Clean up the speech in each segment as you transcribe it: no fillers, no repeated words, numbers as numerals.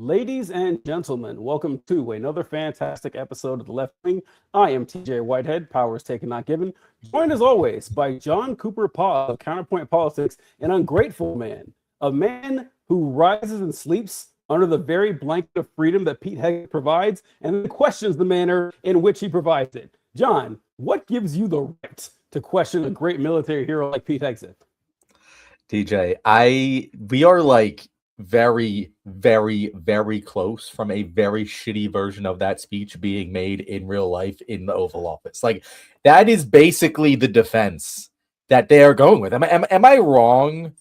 Ladies and gentlemen, welcome to another fantastic episode of The Left Wing. I am TJ Whitehead, powers taken, not given, joined as always by John Cooper Paw of Counterpoint Politics, an ungrateful man, a man who rises and sleeps under the very blanket of freedom that Pete Hegseth provides and then questions the manner in which he provides it. John, what gives you the right to question a great military hero like Pete Hegseth? TJ, we are like very, very, very close from a very shitty version of that speech being made in real life in the Oval Office. Like, that is basically the defense that they are going with. Am I wrong?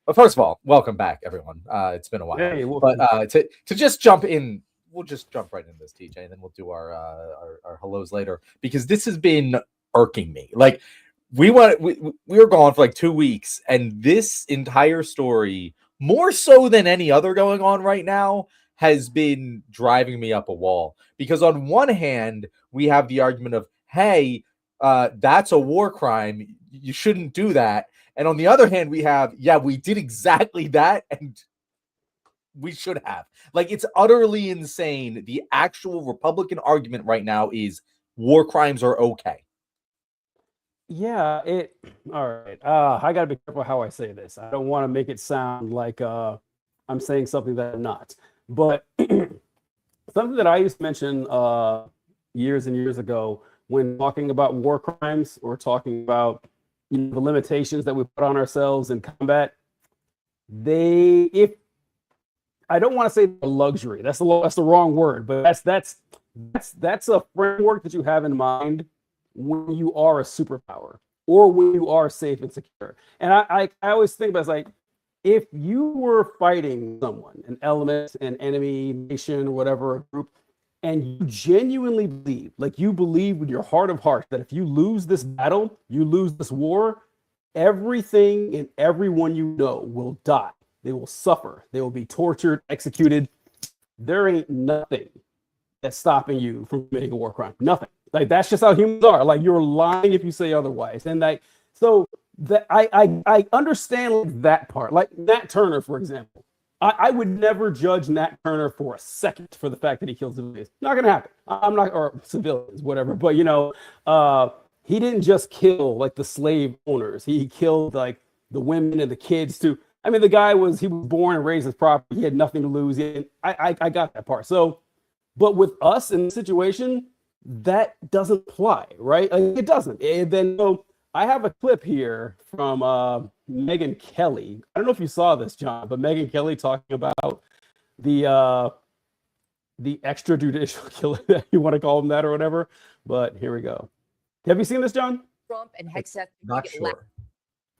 Well, first of all, welcome back, everyone. It's been a while. Hey, but to just jump in, we'll just jump right into this, TJ, and then we'll do our hellos later, because this has been irking me. Like, we were gone for like 2 weeks, and this entire story, more so than any other going on right now, has been driving me up a wall. Because on one hand, we have the argument of, hey, that's a war crime. You shouldn't do that. And on the other hand, we have, yeah, we did exactly that, and we should have. Like, it's utterly insane. The actual Republican argument right now is war crimes are okay. Yeah, all right. I gotta be careful how I say this. I don't want to make it sound like I'm saying something that I'm not. But something that I used to mention years and years ago when talking about war crimes or talking about the limitations that we put on ourselves in combat, if I don't want to say a luxury, that's the wrong word, but that's a framework that you have in mind when you are a superpower or when you are safe and secure. And I always think about it, like, if you were fighting someone, an element, an enemy, nation, whatever, a group, and you genuinely believe, like you believe with your heart of hearts, that if you lose this battle, you lose this war, everything and everyone you know will die. They will suffer. They will be tortured, executed. There ain't nothing that's stopping you from committing a war crime. Nothing. Like, that's just how humans are. Like, you're lying if you say otherwise. And like, so that I understand like that part. Like Nat Turner, for example. I would never judge Nat Turner for a second for the fact that he killed civilians. Not gonna happen. I'm not, or civilians, whatever. But he didn't just kill like the slave owners. He killed like the women and the kids too. I mean, the guy he was born and raised as property. He had nothing to lose. I got that part. So, but with us in this situation, that doesn't apply, right? Like, it doesn't. And then so I have a clip here from Megyn Kelly. I don't know if you saw this, John, but Megyn Kelly talking about the extrajudicial killing, you want to call them that or whatever. But here we go. Have you seen this, John? Trump and Hegseth. Not sure.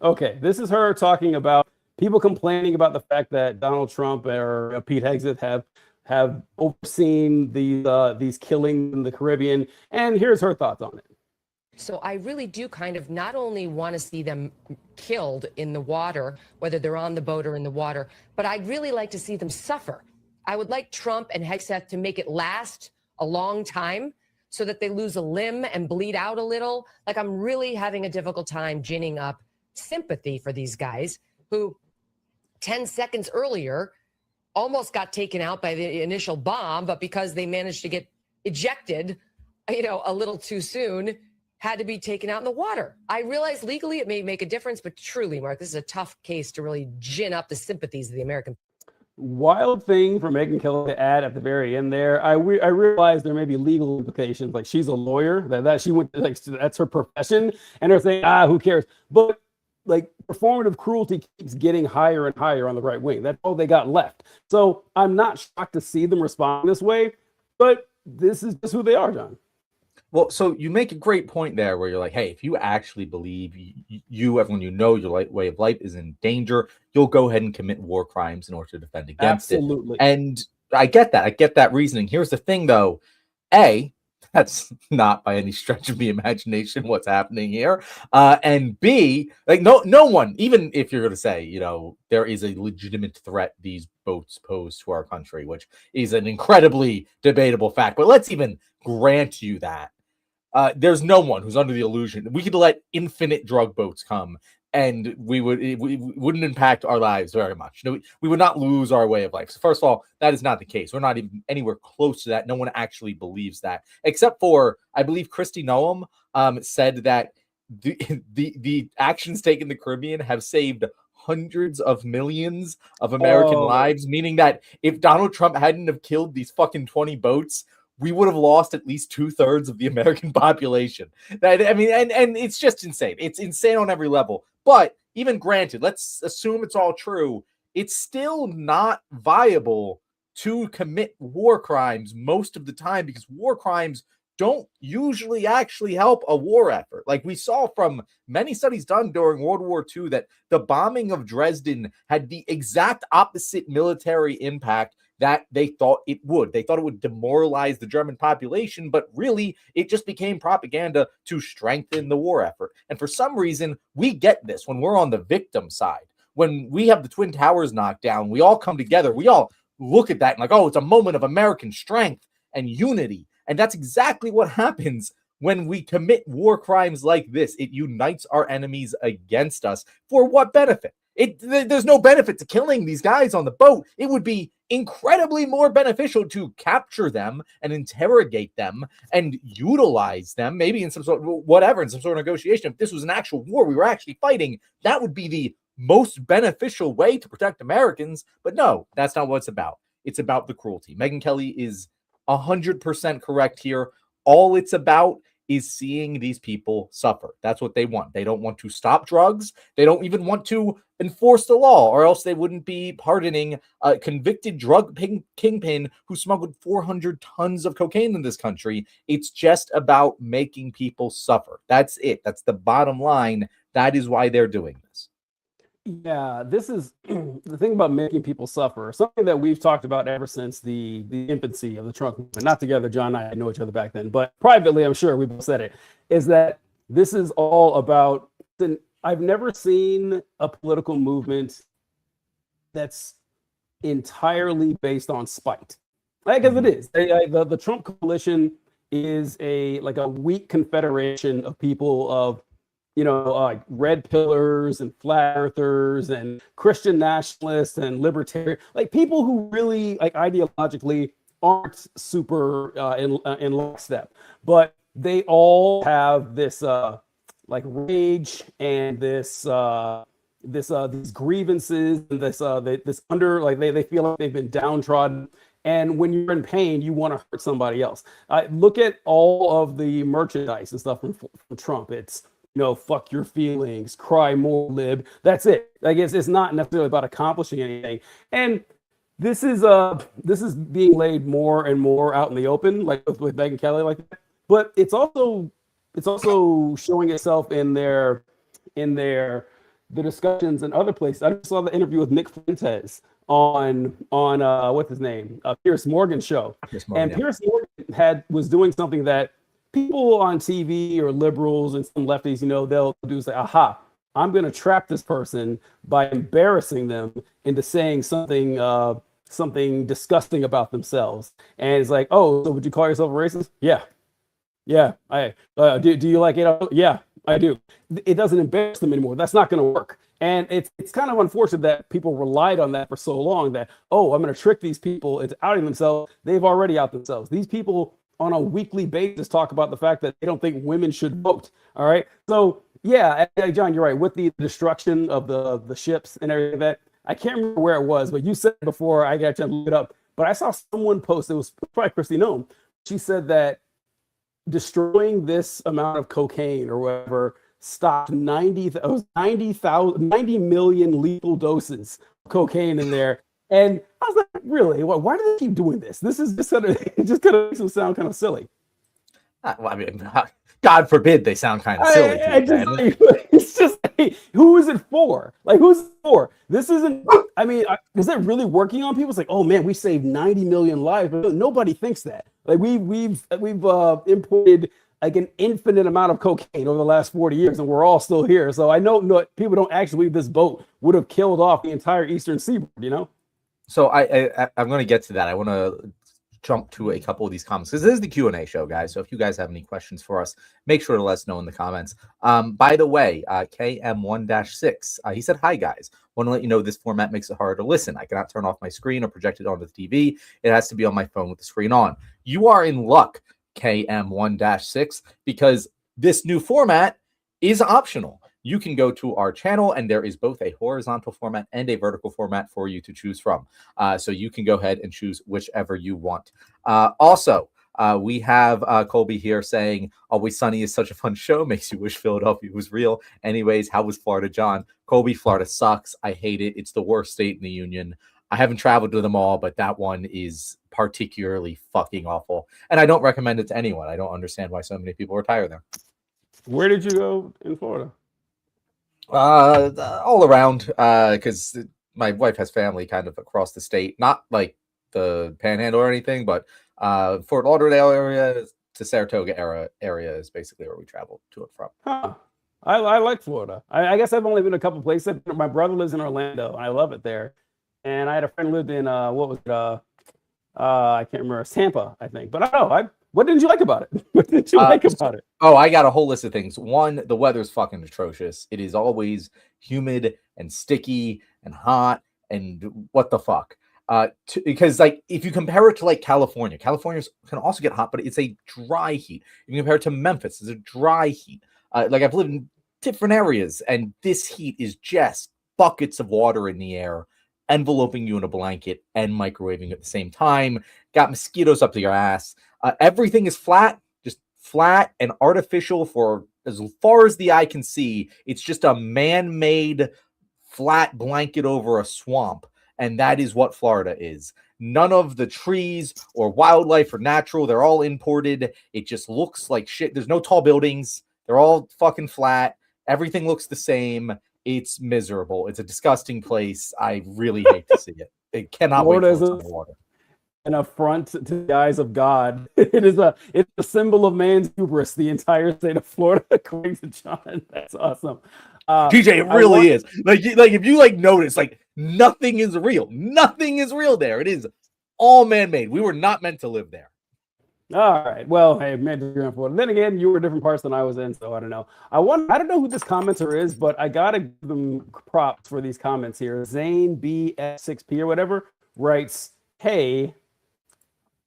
Okay, this is her talking about people complaining about the fact that Donald Trump or Pete Hegseth have overseen these killings in the Caribbean, and here's her thoughts on it. So I really do kind of not only want to see them killed in the water, whether they're on the boat or in the water, but I'd really like to see them suffer. I would like Trump and Hegseth to make it last a long time so that they lose a limb and bleed out a little. Like, I'm really having a difficult time ginning up sympathy for these guys who 10 seconds earlier almost got taken out by the initial bomb, but because they managed to get ejected, a little too soon, had to be taken out in the water. I realize legally it may make a difference, but truly, Mark, this is a tough case to really gin up the sympathies of the American. Wild thing for Megyn Kelly to add at the very end there. I realize there may be legal implications, like she's a lawyer, that she went, like, that's her profession, and they're saying, who cares? But like, performative cruelty keeps getting higher and higher on the right wing. That's all they got left. So I'm not shocked to see them respond this way, but this is just who they are, John. Well, so you make a great point there where you're like, hey, if you actually believe everyone your way of life is in danger, you'll go ahead and commit war crimes in order to defend against Absolutely. it. And I get that. I get that reasoning. Here's the thing, though. A, that's not by any stretch of the imagination what's happening here. And B, like, no one, even if you're going to say, there is a legitimate threat these boats pose to our country, which is an incredibly debatable fact, but let's even grant you that. There's no one who's under the illusion. We could let infinite drug boats come. and we wouldn't impact our lives very much. No, we would not lose our way of life. So first of all, that is not the case. We're not even anywhere close to that. No one actually believes that, except for, I believe, Kristi Noem said that the actions taken in the Caribbean have saved hundreds of millions of American lives, meaning that if Donald Trump hadn't have killed these fucking 20 boats, we would have lost at least 2/3 of the American population. I mean, and it's just insane. It's insane on every level. But even granted, let's assume it's all true. It's still not viable to commit war crimes most of the time, because war crimes don't usually actually help a war effort. Like we saw from many studies done during World War II, that the bombing of Dresden had the exact opposite military impact that they thought it would. They thought it would demoralize the German population, but really it just became propaganda to strengthen the war effort. And for some reason, we get this when we're on the victim side. When we have the Twin Towers knocked down, we all come together. We all look at that and like, oh, it's a moment of American strength and unity. And that's exactly what happens when we commit war crimes like this. It unites our enemies against us. For what benefit? There's no benefit to killing these guys on the boat. It would be incredibly more beneficial to capture them and interrogate them and utilize them, maybe in some sort of whatever, in some sort of negotiation. If this was an actual war, we were actually fighting, that would be the most beneficial way to protect Americans. But no, that's not what it's about. It's about the cruelty. Megyn Kelly is 100% correct here. All it's about is seeing these people suffer. That's what they want. They don't want to stop drugs. They don't even want to enforce the law, or else they wouldn't be pardoning a convicted drug kingpin who smuggled 400 tons of cocaine in this country. It's just about making people suffer. That's it. That's the bottom line. That is why they're doing this. Yeah, this is the thing about making people suffer. Something that we've talked about ever since the infancy of the Trump movement. Not together, John and I know each other back then, but privately, I'm sure we both said it, is that this is all about, I've never seen a political movement that's entirely based on spite. Like, as it is. The Trump coalition is a weak confederation of people of, like red pillars and flat earthers and Christian nationalists and libertarian, like people who really like ideologically aren't super in lockstep, but they all have this like rage and this these grievances and this under, like they feel like they've been downtrodden. And when you're in pain, you want to hurt somebody else. Look at all of the merchandise and stuff from Trump. It's, fuck your feelings, cry more, lib. That's it. I guess it's not necessarily about accomplishing anything. And this is being laid more and more out in the open, like with Megyn Kelly, like that. But it's also showing itself in the discussions and other places. I just saw the interview with Nick Fuentes on what's his name, Piers Morgan's show. Piers Morgan was doing something that people on TV or liberals and some lefties, they'll do, say, aha, I'm going to trap this person by embarrassing them into saying something disgusting about themselves. And it's like, oh, so would you call yourself a racist? Yeah. I do you like it? Yeah, I do. It doesn't embarrass them anymore. That's not going to work. And it's kind of unfortunate that people relied on that for so long, that, oh, I'm going to trick these people into outing themselves. They've already out themselves. These people on a weekly basis talk about the fact that they don't think women should vote. All right. So yeah, John, you're right. With the destruction of the ships and everything, that I can't remember where it was, but you said before, I got to look it up. But I saw someone post, it was probably Kristi Noem. She said that destroying this amount of cocaine or whatever stopped 90 million lethal doses of cocaine in there. And I was like, really? Why do they keep doing this? This is just just gonna make them sound kind of silly. Well, I mean, God forbid they sound kind of silly. It's just, who is it for? Like, who's it for? This isn't. I mean, is it really working on people? It's like, oh man, we saved 90 million lives, but nobody thinks that. Like, we've imported like an infinite amount of cocaine over the last 40 years, and we're all still here. So I know people don't actually believe this boat would have killed off the entire eastern seaboard. So I'm going to get to that. I want to jump to a couple of these comments because this is the Q&A show, guys. So if you guys have any questions for us, make sure to let us know in the comments. By the way, KM1-6, he said, "Hi guys, want to let you know this format makes it hard to listen. I cannot turn off my screen or project it onto the TV. It has to be on my phone with the screen on. You are in luck, KM1-6, because this new format is optional. You can go to our channel and there is both a horizontal format and a vertical format for you to choose from. So you can go ahead and choose whichever you want. Also, we have Colby here saying, "Always Sunny is such a fun show. Makes you wish Philadelphia was real. Anyways, how was Florida, John?" Colby, Florida sucks. I hate it. It's the worst state in the union. I haven't traveled to them all, but that one is particularly fucking awful. And I don't recommend it to anyone. I don't understand why so many people retire there. Where did you go in Florida? All around, because my wife has family kind of across the state, not like the Panhandle or anything, but Fort Lauderdale area to Saratoga area is basically where we travel to and from. Huh. I like Florida. I guess I've only been to a couple places. My brother lives in Orlando. I love it there. And I had a friend who lived in what was it? I can't remember, Tampa, I think. But I don't know. What didn't you like about it? What did you like about it? Oh, I got a whole list of things. One, the weather's fucking atrocious. It is always humid and sticky and hot and what the fuck. Because like if you compare it to like California can also get hot, but it's a dry heat. If you compare it to Memphis, it's a dry heat. Like I've lived in different areas, and this heat is just buckets of water in the air, enveloping you in a blanket and microwaving at the same time. Got mosquitoes up to your ass. Everything is flat, just flat and artificial for as far as the eye can see. It's just a man-made flat blanket over a swamp. And that is what Florida is. None of the trees or wildlife are natural. They're all imported. It just looks like shit. There's no tall buildings. They're all fucking flat. Everything looks the same. It's miserable. It's a disgusting place. I really hate to see it. It cannot Florida wait for it's underwater. An affront to the eyes of God. It's a symbol of man's hubris, the entire state of Florida, according to John. That's awesome. TJ, it really is. Like if you like notice, like nothing is real. Nothing is real there. It is all man-made. We were not meant to live there. All right. Well, hey, man, you're in Florida. Then again, you were different parts than I was in, so I don't know. I don't know who this commenter is, but I gotta give them props for these comments here. Zane BS6P or whatever writes, "Hey,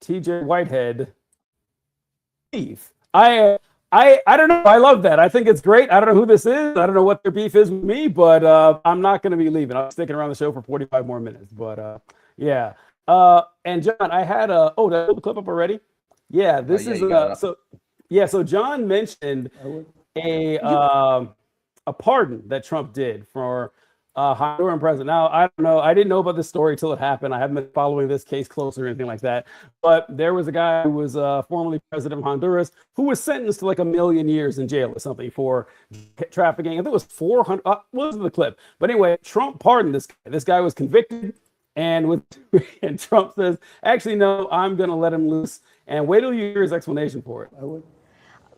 TJ Whitehead, beef." I don't know. I love that. I think it's great. I don't know who this is. I don't know what their beef is with me, but I'm not going to be leaving. I'm sticking around the show for 45 more minutes. But yeah. And John, I had did I put the clip up already? Yeah. This is So John mentioned a pardon that Trump did for Honduran president. Now, I don't know. I didn't know about this story till it happened. I haven't been following this case closer or anything like that. But there was a guy who was formerly president of Honduras who was sentenced to like 1 million years in jail or something for trafficking. I think it was 400. What was the clip? But anyway, Trump pardoned this guy. This guy was convicted. And Trump says, actually, no, I'm going to let him loose. And wait till you hear his explanation for it.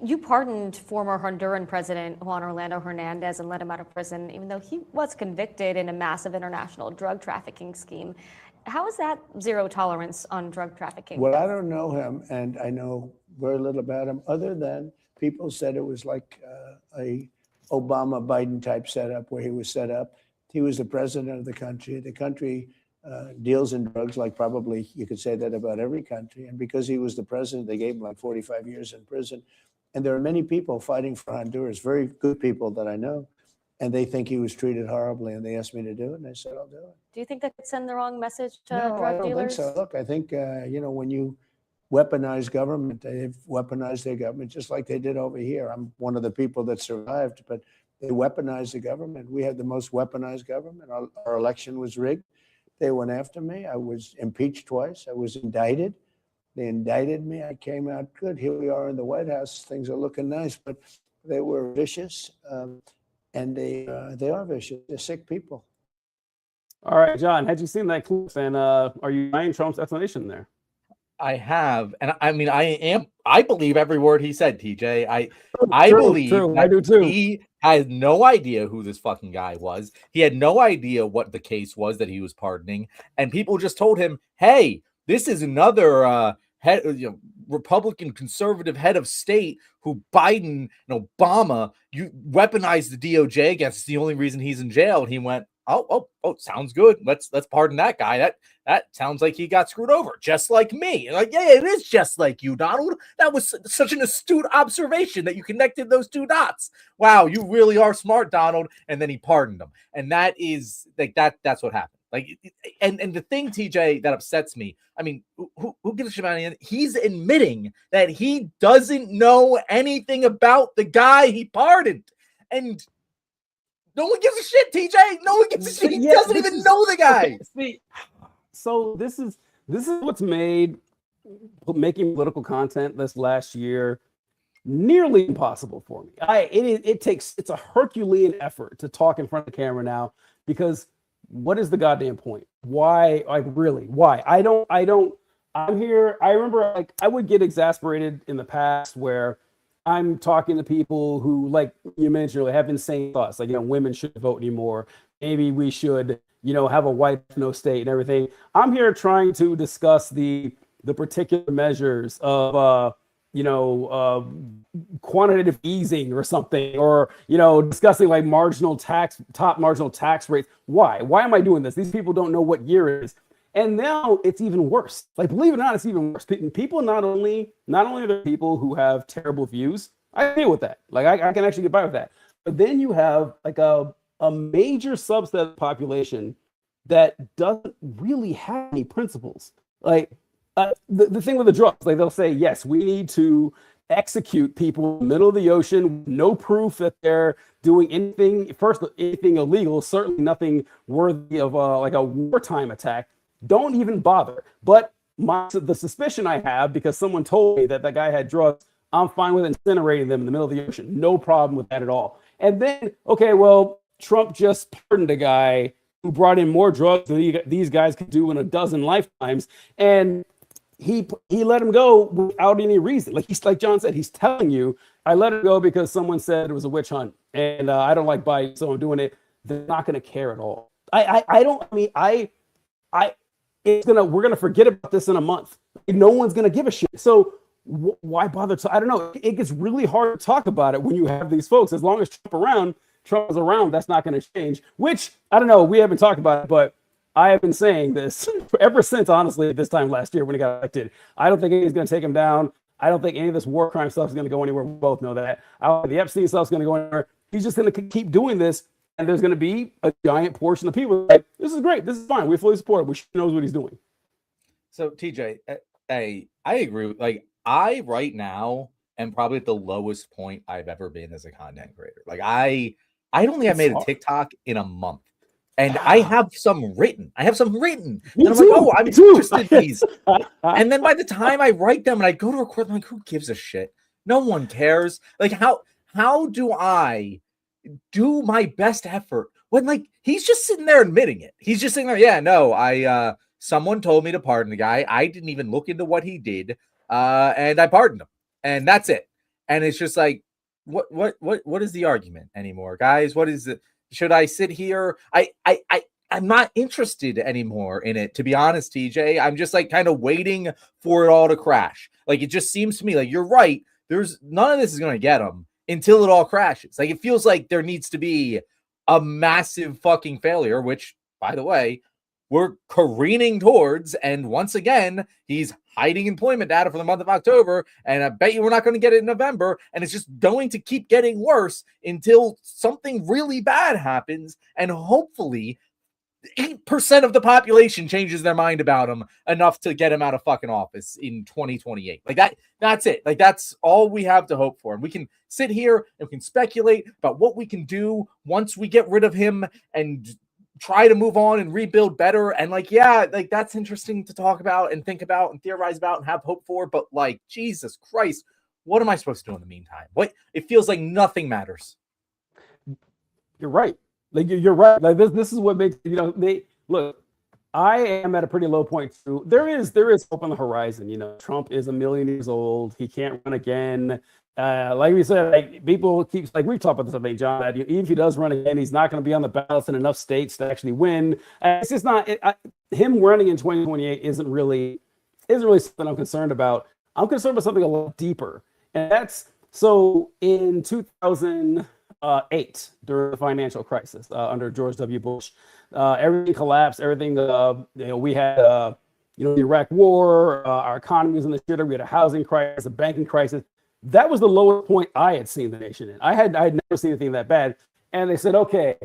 You pardoned former Honduran President Juan Orlando Hernandez and let him out of prison, even though he was convicted in a massive international drug trafficking scheme. How is that zero tolerance on drug trafficking? Well, I don't know him, and I know very little about him, other than people said it was like a Obama-Biden type setup where he was set up. He was the president of the country. The country deals in drugs, like probably you could say that about every country. And because he was the president, they gave him like 45 years in prison. And there are many people fighting for Honduras, very good people that I know, and they think he was treated horribly, and they asked me to do it, and I said, I'll do it. Do you think that could send the wrong message to No, drug I don't dealers? think so. Look, I think, when you weaponize government, they've weaponized their government just like they did over here. I'm one of the people that survived, but they weaponized the government. We had the most weaponized government. Our election was rigged. They went after me. I was impeached twice. I was indicted. They indicted me. I came out good. Here we are in the White House. Things are looking nice, but they were vicious, and they are vicious. They're sick people. All right, John, had you seen that clip? And are you buying Trump's explanation there? I have, and I mean, I believe every word he said, TJ. I believe true. I do too. He has no idea who this fucking guy was. He had no idea what the case was that he was pardoning, and people just told him, "Hey, this is another Republican conservative head of state who Biden and Obama you weaponized the DOJ against. It's the only reason he's in jail. And he went, oh, sounds good. Let's pardon that guy. That sounds like he got screwed over, just like me. Like, yeah, it is just like you, Donald. That was such an astute observation that you connected those two dots. Wow, you really are smart, Donald. And then he pardoned him. And that is like that's what happened. Like, and the thing, TJ, that upsets me. I mean, who gives a shit about anything? He's admitting that he doesn't know anything about the guy he pardoned, and no one gives a shit. TJ, no one gives a shit. He doesn't even know the guy. Okay, so this is what's made making political content this last year nearly impossible for me. It's a Herculean effort to talk in front of the camera now, because what is the goddamn point? Why? Like, really? Why? I'm here. I remember, like, I would get exasperated in the past where I'm talking to people who, like you mentioned, have insane thoughts, like, women shouldn't vote anymore. Maybe we should, have a white no state and everything. I'm here trying to discuss the particular measures of, quantitative easing or something, or, discussing like top marginal tax rates. Why am I doing this? These people don't know what year it is. And now it's even worse. Like, believe it or not, it's even worse. People not only are there people who have terrible views. I deal with that. Like, I can actually get by with that. But then you have like a major subset of the population that doesn't really have any principles. Like, the thing with the drugs, like, they'll say, yes, we need to execute people in the middle of the ocean, no proof that they're doing anything illegal, certainly nothing worthy of like a wartime attack. Don't even bother. But the suspicion I have, because someone told me that guy had drugs, I'm fine with incinerating them in the middle of the ocean. No problem with that at all. And then, okay, well, Trump just pardoned a guy who brought in more drugs than these guys could do in a dozen lifetimes. And he let him go without any reason. Like John said, he's telling you, I let it go because someone said it was a witch hunt, and I don't like Biden, so I'm doing it. They're not going to care at all. We're going to forget about this in a month. No one's going to give a shit. So why bother? I don't know. It gets really hard to talk about it when you have these folks. As long as Trump is around, that's not going to change, which, I don't know. We haven't talked about it, but I have been saying this ever since, honestly, this time last year when he got elected. I don't think anything's going to take him down. I don't think any of this war crime stuff is going to go anywhere. We both know that. I don't think the Epstein stuff is going to go anywhere. He's just going to keep doing this. And there's going to be a giant portion of people like, this is great. This is fine. We fully support him. He knows what he's doing. So, TJ, I agree. Like, I right now am probably at the lowest point I've ever been as a content creator. Like, I don't think I made a TikTok in a month. And I have some written. Me and I'm too. like, oh, I'm interested in these. And then by the time I write them and I go to record, I'm like, who gives a shit? No one cares. Like, how do I do my best effort when, like, he's just sitting there admitting it? He's just sitting there. Yeah, no, someone told me to pardon the guy. I didn't even look into what he did. And I pardoned him. And that's it. And it's just like, what is the argument anymore, guys? What is it? Should I sit here? I'm not interested anymore in it, to be honest, TJ. I'm just like kind of waiting for it all to crash. Like, it just seems to me like you're right. There's none of this is going to get him until it all crashes. Like, it feels like there needs to be a massive fucking failure, which, by the way, we're careening towards. And once again, he's hiding employment data for the month of October. And I bet you we're not going to get it in November. And it's just going to keep getting worse until something really bad happens. And hopefully 8% of the population changes their mind about him enough to get him out of fucking office in 2028. Like, that's it. Like, that's all we have to hope for. And we can sit here and we can speculate about what we can do once we get rid of him and try to move on and rebuild better. And like, yeah, like, that's interesting to talk about and think about and theorize about and have hope for. But like, Jesus Christ, what am I supposed to do in the meantime? It feels like nothing matters. You're right. Like, you're right. Like, this is what makes, they look, I am at a pretty low point too. There is hope on the horizon. Trump is 1,000,000 years old. He can't run again. Like we said, like, people keep, like, we've talked about this, I think, John, that even if he does run again, he's not going to be on the ballots in enough states to actually win. It's just not him running in 2028 isn't really isn't really something I'm concerned about. I'm concerned about something a lot deeper. And that's so in 2008, during the financial crisis under George W. Bush, everything collapsed. Everything, we had, the Iraq War, our economy was in the shitter. We had a housing crisis, a banking crisis. That was the lowest point I had seen the nation in. I had never seen anything that bad. And they said, okay,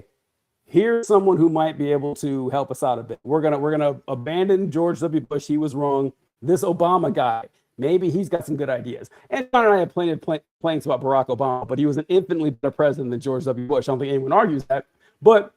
here's someone who might be able to help us out a bit. We're gonna abandon George W. Bush. He was wrong. This Obama guy, maybe he's got some good ideas. And John and I have plenty of complaints about Barack Obama, but he was an infinitely better president than George W. Bush. I don't think anyone argues that. But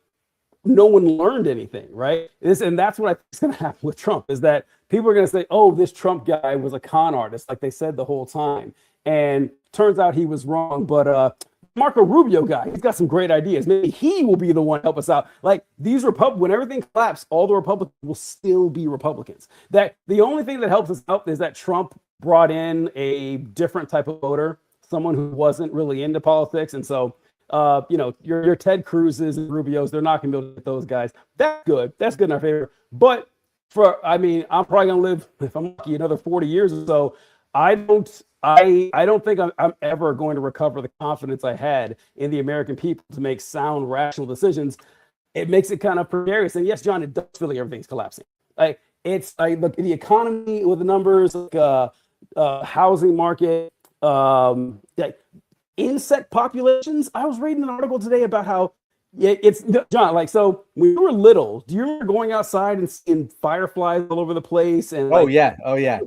no one learned anything, right? And that's what I think is going to happen with Trump, is that people are going to say, oh, this Trump guy was a con artist, like they said the whole time. And turns out he was wrong. But Marco Rubio guy, he's got some great ideas. Maybe he will be the one to help us out. Like these when everything collapses, all the Republicans will still be Republicans. That the only thing that helps us out is that Trump brought in a different type of voter, someone who wasn't really into politics. And so your Ted Cruz's and Rubios, they're not going to be able to get those guys. That's good. That's good in our favor. But I'm probably going to live, if I'm lucky, another 40 years or so. I don't think I'm ever going to recover the confidence I had in the American people to make sound, rational decisions. It makes it kind of precarious. And yes, John, it does feel like everything's collapsing. Like look at the economy with the numbers, like housing market, like insect populations. I was reading an article today about how it's John, like, so when you were little, do you remember going outside and seeing fireflies all over the place? And oh yeah.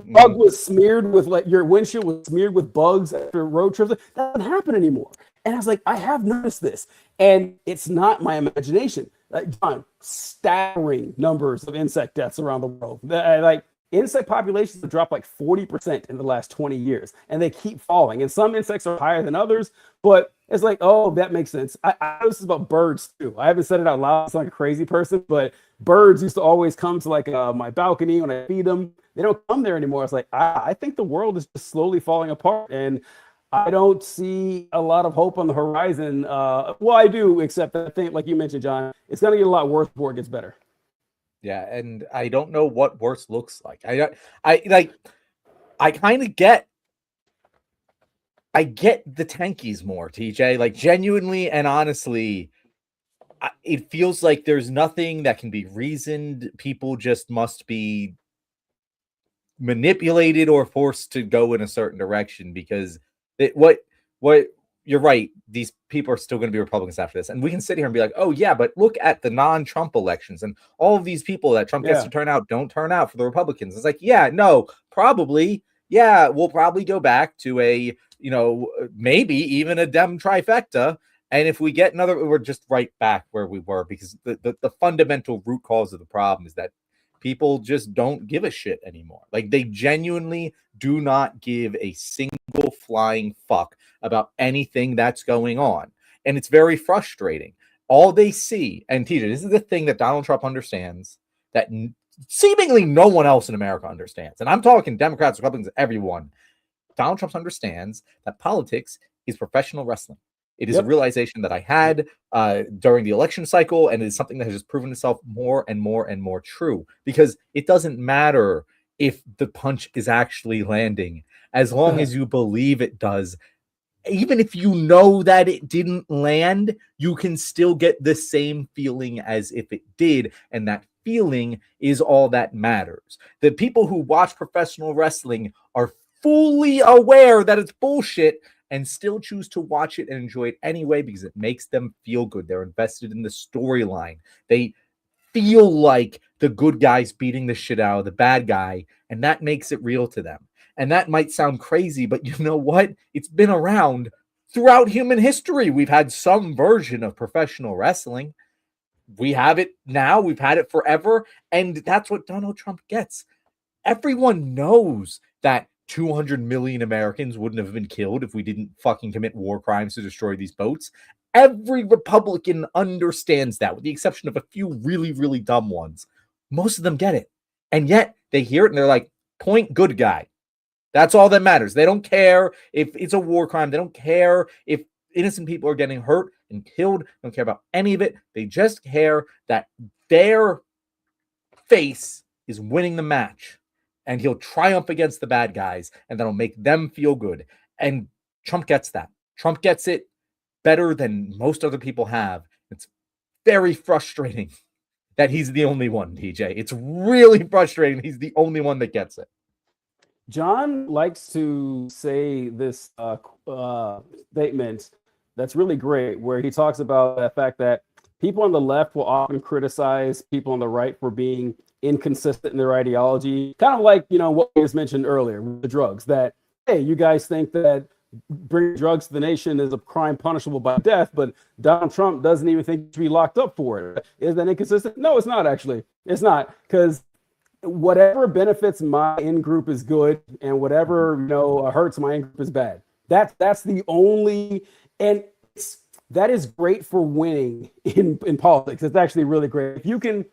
Bug was smeared with, like, your windshield was smeared with bugs after road trips. That doesn't happen anymore. And I was like, I have noticed this, and it's not my imagination. Like, John, staggering numbers of insect deaths around the world. Like, insect populations have dropped like 40% in the last 20 years, and they keep falling. And some insects are higher than others, but it's like, oh, that makes sense. I know this is about birds too. I haven't said it out loud. It's like a crazy person, but birds used to always come to like my balcony when I feed them. They don't come there anymore. It's like, I think the world is just slowly falling apart, and I don't see a lot of hope on the horizon. Well, I do, except I think, like you mentioned, John, it's going to get a lot worse before it gets better. Yeah, and I don't know what worse looks like. I kind of get the tankies more, TJ. Like, genuinely and honestly, it feels like there's nothing that can be reasoned. People just must be manipulated or forced to go in a certain direction, because what you're right, these people are still going to be Republicans after this. And we can sit here and be like, oh yeah, but look at the non-Trump elections, and all of these people that Trump gets to turn out don't turn out for the Republicans. It's like, yeah, no, probably. Yeah, we'll probably go back to a, maybe even a Dem trifecta. And if we get another, we're just right back where we were, because the fundamental root cause of the problem is that people just don't give a shit anymore. Like, they genuinely do not give a single flying fuck about anything that's going on. And it's very frustrating. All they see, and TJ, this is the thing that Donald Trump understands that seemingly no one else in America understands. And I'm talking Democrats, Republicans, everyone. Donald Trump understands that politics is professional wrestling. It is a realization that I had during the election cycle, and it is something that has just proven itself more and more and more true, because it doesn't matter if the punch is actually landing, as long as you believe it does. Even if you know that it didn't land, you can still get the same feeling as if it did, and that feeling is all that matters. The people who watch professional wrestling are fully aware that it's bullshit and still choose to watch it and enjoy it anyway, because it makes them feel good. They're invested in the storyline. They feel like the good guy's beating the shit out of the bad guy, and that makes it real to them. And that might sound crazy, but you know what? It's been around throughout human history. We've had some version of professional wrestling. We have it now. We've had it forever. And that's what Donald Trump gets. Everyone knows that 200 million Americans wouldn't have been killed if we didn't fucking commit war crimes to destroy these boats. Every Republican understands that, with the exception of a few really, really dumb ones. Most of them get it. And yet they hear it and they're like, point good guy. That's all that matters. They don't care if it's a war crime. They don't care if innocent people are getting hurt and killed. They don't care about any of it. They just care that their face is winning the match. and he'll triumph against the bad guys, and that'll make them feel good. And Trump gets that. Trump gets it better than most other people have. It's very frustrating that he's the only one, TJ. It's really frustrating. He's the only one that gets it. John likes to say this statement that's really great, where he talks about the fact that people on the left will often criticize people on the right for being inconsistent in their ideology. Kind of like, what we just mentioned earlier with the drugs, that, hey, you guys think that bringing drugs to the nation is a crime punishable by death, but Donald Trump doesn't even think he should be locked up for it. Is that inconsistent? No, it's not, actually. It's not, because whatever benefits my in-group is good, and whatever hurts my in-group is bad. That's the only, and that is great for winning in politics. It's actually really great. If you can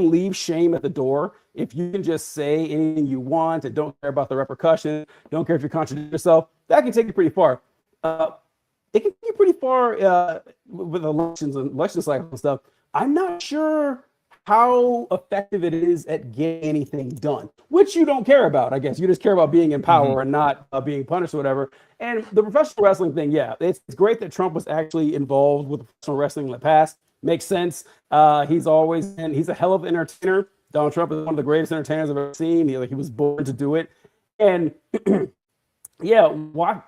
leave shame at the door, if you can just say anything you want and don't care about the repercussions, don't care if you contradict yourself, that can take you pretty far. It can take you pretty far with elections and election cycles and stuff. I'm not sure how effective it is at getting anything done, which you don't care about, I guess. You just care about being in power and not being punished or whatever. And the professional wrestling thing, yeah, it's great that Trump was actually involved with professional wrestling in the past. Makes sense. He's a hell of an entertainer. Donald Trump is one of the greatest entertainers I've ever seen. He was born to do it. And yeah,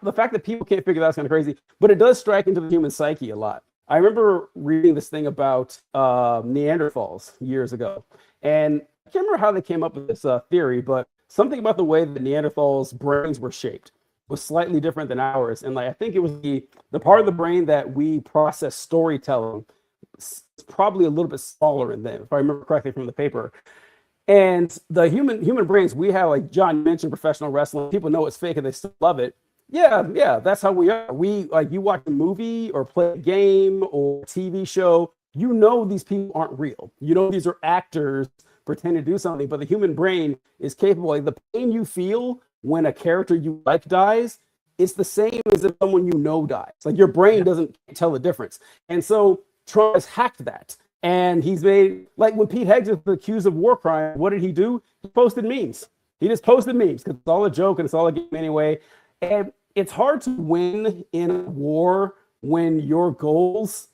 the fact that people can't figure that out is kind of crazy, but it does strike into the human psyche a lot. I remember reading this thing about Neanderthals years ago, and I can't remember how they came up with this theory, but something about the way that Neanderthals' brains were shaped was slightly different than ours. And I think it was the part of the brain that we process storytelling is probably a little bit smaller in them, if I remember correctly from the paper. And the human brains, we have, like John mentioned, professional wrestling. People know it's fake and they still love it. Yeah, that's how we are. We, like, you watch a movie or play a game or a TV show, these people aren't real. These are actors pretending to do something, but the human brain is capable. Like, the pain you feel when a character you like dies, it's the same as if someone dies. Like, your brain doesn't tell the difference. And so Trump has hacked that. And he's made, like, when Pete Hegseth was accused of war crime, what did he do? He posted memes. He just posted memes because it's all a joke and it's all a game anyway. And it's hard to win in a war when your goals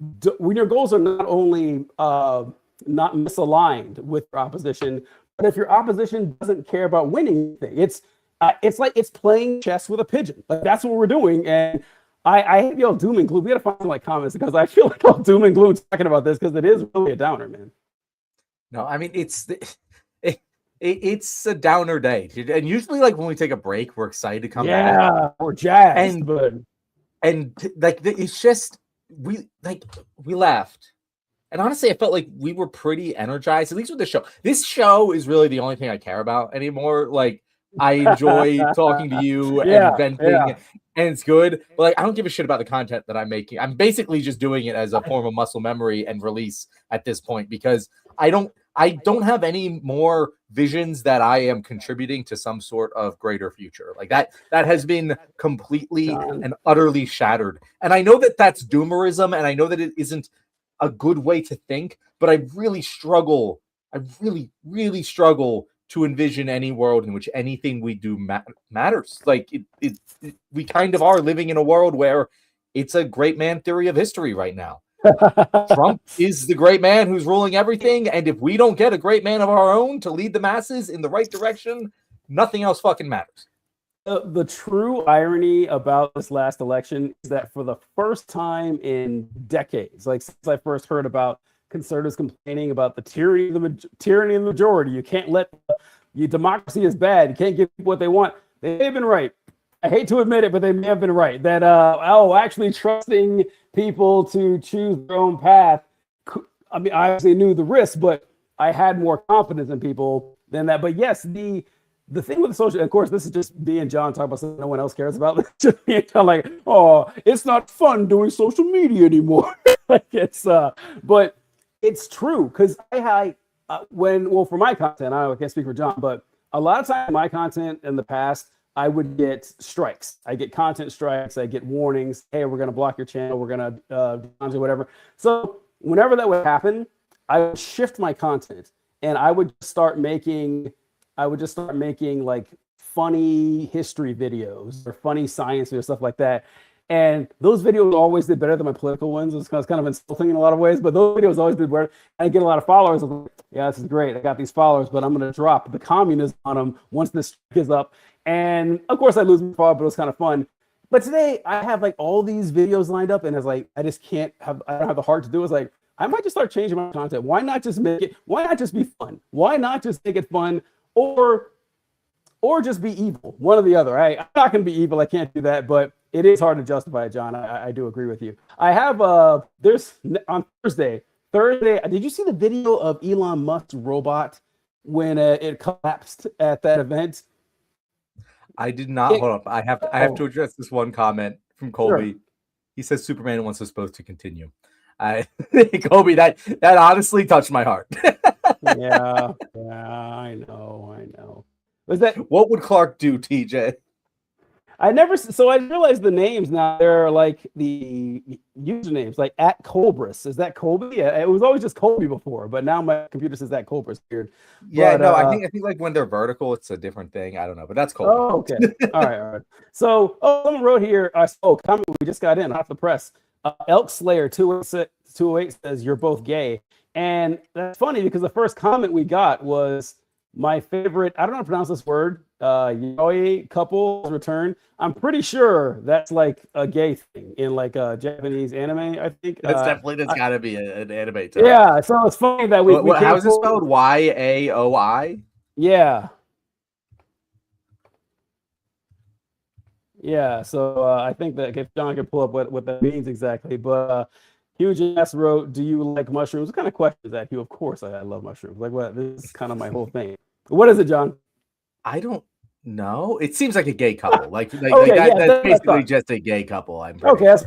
are not only not misaligned with your opposition, but if your opposition doesn't care about winning anything, it's like it's playing chess with a pigeon. Like, that's what we're doing. And I hate y'all doom and gloom. We got to find some comments, because I feel like all doom and gloom talking about this, because it is really a downer, man. No, I mean, it's a downer day, and usually, like, when we take a break, we're excited to come back. Yeah, we're jazzed, and like, it's just we laughed, and honestly, I felt like we were pretty energized, at least with the show. This show is really the only thing I care about anymore. Like, I enjoy talking to you and venting, and it's good. But, like, I don't give a shit about the content that I'm making. I'm basically just doing it as a form of muscle memory and release at this point, because I don't have any more visions that I am contributing to some sort of greater future. Like, that has been completely and utterly shattered. And I know that that's doomerism, and I know that it isn't a good way to think, but I really struggle. I really, really struggle to envision any world in which anything we do matters. Like, we kind of are living in a world where it's a great man theory of history right now. Trump is the great man who's ruling everything, and if we don't get a great man of our own to lead the masses in the right direction, nothing else fucking matters. The true irony about this last election is that for the first time in decades, like since I first heard about conservatives complaining about the tyranny of the majority, you can't let your democracy is bad, you can't give people what they want. They may have been right. I hate to admit it, but they may have been right. That actually trusting people to choose their own path. I mean, I obviously knew the risk, but I had more confidence in people than that. But yes, the thing with the social, of course, this is just me and John talking about something no one else cares about. Just me and John, like, oh, it's not fun doing social media anymore. Like, it's but it's true, because for my content, I can't speak for John, but a lot of times my content in the past, I would get strikes. I get content strikes. I get warnings. Hey, we're going to block your channel. We're going to whatever. So whenever that would happen, I would shift my content, and I would start making I would just start making like funny history videos or funny science videos, stuff like that. And those videos always did better than my political ones. It's kind of insulting in a lot of ways, but those videos always did better. I get a lot of followers. I'm like, yeah, this is great. I got these followers, but I'm going to drop the communism on them once this streak is up. And of course, I lose my follower, but it was kind of fun. But today, I have like all these videos lined up, and it's like I just can't have. I don't have the heart to do it. It's like I might just start changing my content. Why not just make it? Why not just be fun? Why not just make it fun, or just be evil? One or the other. I'm not going to be evil. I can't do that, but it is hard to justify it, John. I do agree with you. I have there's on Thursday. Did you see the video of Elon Musk's robot when it collapsed at that event? I did not. Hold up. I have to address this one comment from Colby. Sure. He says Superman was supposed to continue. Colby, that honestly touched my heart. yeah, I know. Was that what would Clark do, TJ? I realized the names now. They're like the usernames, like at Colbris. Is that Colby? It was always just Colby before, but now my computer says that Colbris. Weird. Yeah, but, no, I think like when they're vertical, it's a different thing. I don't know, but that's Colby. Oh, okay. All right. So, someone wrote here. Comment we just got in off the press. Elk Slayer 208 says you're both gay, and that's funny because the first comment we got was my favorite. I don't know how to pronounce this word. Yaoi couple return. I'm pretty sure that's like a gay thing in like a Japanese anime. I think that's got to be an anime term. Yeah, so it's funny that we how is it spelled? YAOI? Yeah. Yeah, so I think that if John can pull up what that means exactly, but Huge Ass wrote, "Do you like mushrooms?" What kind of question is that, Hugh? Of course, I love mushrooms. Like what? This is kind of my whole thing. What is it, John? I don't know. It seems like a gay couple. That's basically just a gay couple. Okay, that's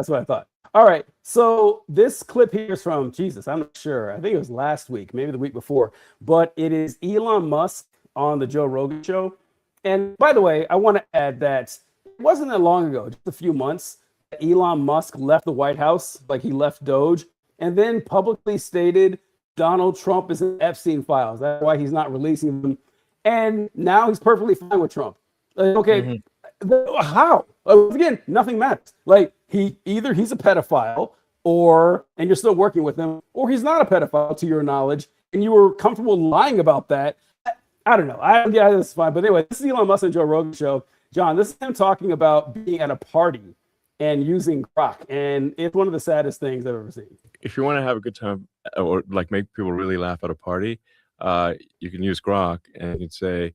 what I thought. All right. So this clip here is from Jesus. I'm not sure. I think it was last week, maybe the week before, but it is Elon Musk on the Joe Rogan show. And by the way, I want to add that it wasn't that long ago, just a few months, that Elon Musk left the White House, like he left Doge, and then publicly stated Donald Trump is in Epstein files. That's why he's not releasing them. And now he's perfectly fine with Trump. Like, okay, how? Again, nothing matters. Like either he's a pedophile, and you're still working with him, or he's not a pedophile to your knowledge, and you were comfortable lying about that. I don't know. This is fine. But anyway, this is Elon Musk and Joe Rogan show. John, this is him talking about being at a party and using Grok, and it's one of the saddest things I've ever seen. If you want to have a good time or like make people really laugh at a party, you can use Grok and you can say,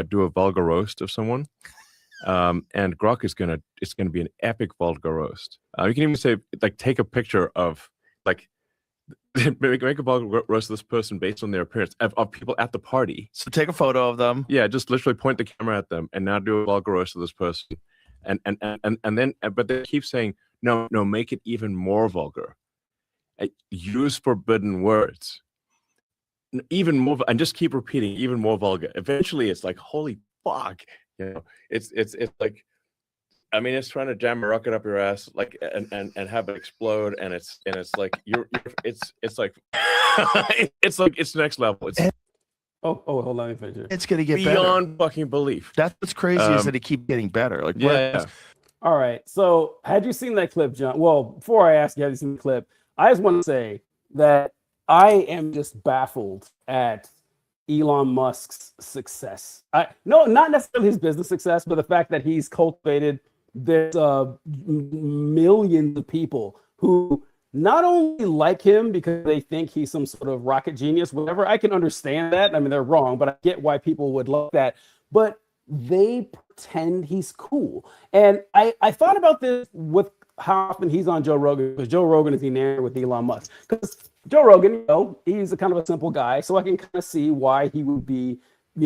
do a vulgar roast of someone. And Grok is gonna be an epic vulgar roast. You can even say, like, take a picture of, like, make a vulgar roast of this person based on their appearance of people at the party. So take a photo of them. Yeah, just literally point the camera at them and now do a vulgar roast of this person. And then but they keep saying, no, make it even more vulgar. Use forbidden words. Even more, and just keep repeating even more vulgar. Eventually it's like, holy fuck, it's like, I mean, it's trying to jam a rocket up your ass, like, and have it explode, and it's like it's like it's next level. It's hold on, let me finish it. It's gonna get beyond fucking belief. That's what's crazy is that it keeps getting better. Like, yeah. All right. So had you seen that clip, John? Well, before I ask you, have you seen the clip? I just want to say that I am just baffled at Elon Musk's success. Not necessarily his business success, but the fact that he's cultivated this millions of people who not only like him because they think he's some sort of rocket genius, whatever. I can understand that. I mean, they're wrong, but I get why people would love that. But they pretend he's cool. And I thought about this with how often he's on Joe Rogan, because Joe Rogan is enamored with Elon Musk. Because Joe Rogan, he's a kind of a simple guy, so I can kind of see why he would be,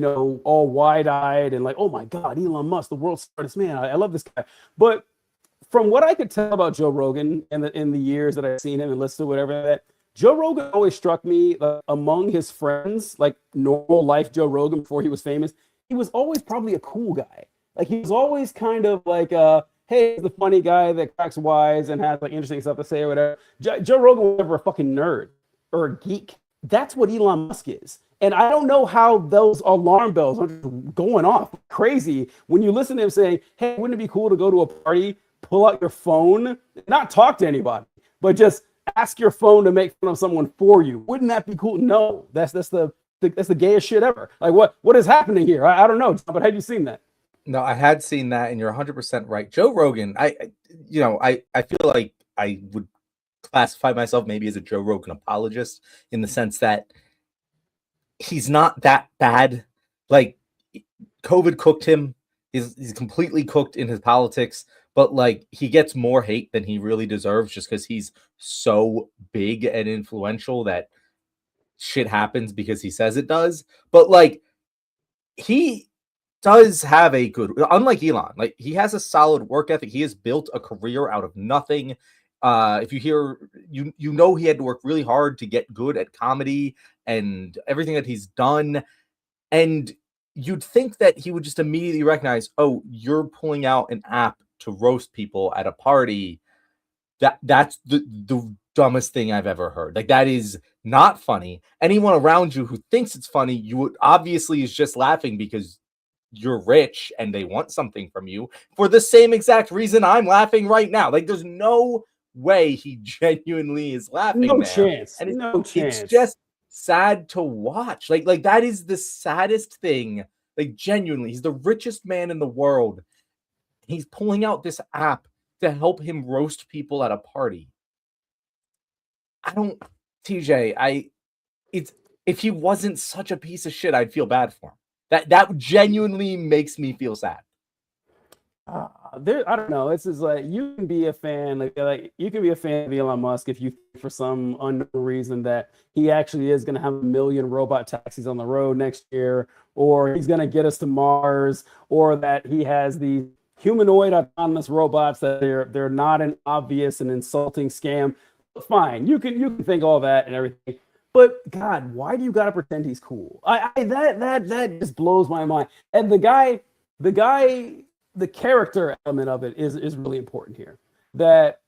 all wide-eyed and like, oh my God, Elon Musk, the world's smartest man. I love this guy. But from what I could tell about Joe Rogan in the years that I've seen him and listened to whatever that, Joe Rogan always struck me among his friends, like normal life Joe Rogan before he was famous, he was always probably a cool guy. Like he was always kind of like, hey, he's the funny guy that cracks wise and has like interesting stuff to say or whatever. Joe Rogan was never a fucking nerd or a geek That's what Elon Musk is. And I don't know how those alarm bells are going off crazy when you listen to him saying, hey, wouldn't it be cool to go to a party, pull out your phone, not talk to anybody, but just ask your phone to make fun of someone for you? Wouldn't that be cool? No, that's the gayest shit ever. Like what is happening here? I don't know, but have you seen that? No, I had seen that, and you're 100% right. Joe Rogan, I feel like I would classify myself maybe as a Joe Rogan apologist in the sense that he's not that bad. Like, COVID cooked him. He's completely cooked in his politics, but like he gets more hate than he really deserves just because he's so big and influential that shit happens because he says it does. But like he does have a good, unlike Elon, like he has a solid work ethic. He has built a career out of nothing. If you hear, you know, he had to work really hard to get good at comedy and everything that he's done. And you'd think that he would just immediately recognize, oh, you're pulling out an app to roast people at a party. That's the dumbest thing I've ever heard. Like, that is not funny. Anyone around you who thinks it's funny, you would obviously is just laughing because you're rich and they want something from you for the same exact reason I'm laughing right now. Like, there's no way he genuinely is laughing. No there. chance. And no chance. It's just sad to watch. Like that is the saddest thing. Like, genuinely, he's the richest man in the world. He's pulling out this app to help him roast people at a party. TJ, if he wasn't such a piece of shit, I'd feel bad for him. That genuinely makes me feel sad. I don't know. It's just like you can be a fan, like you can be a fan of Elon Musk if you think for some unknown reason that he actually is going to have 1 million robot taxis on the road next year, or he's going to get us to Mars, or that he has these humanoid autonomous robots that they're not an obvious and insulting scam. Fine, you can think all that and everything. But God, why do you gotta pretend he's cool? That just blows my mind. And the character element of it is really important here. That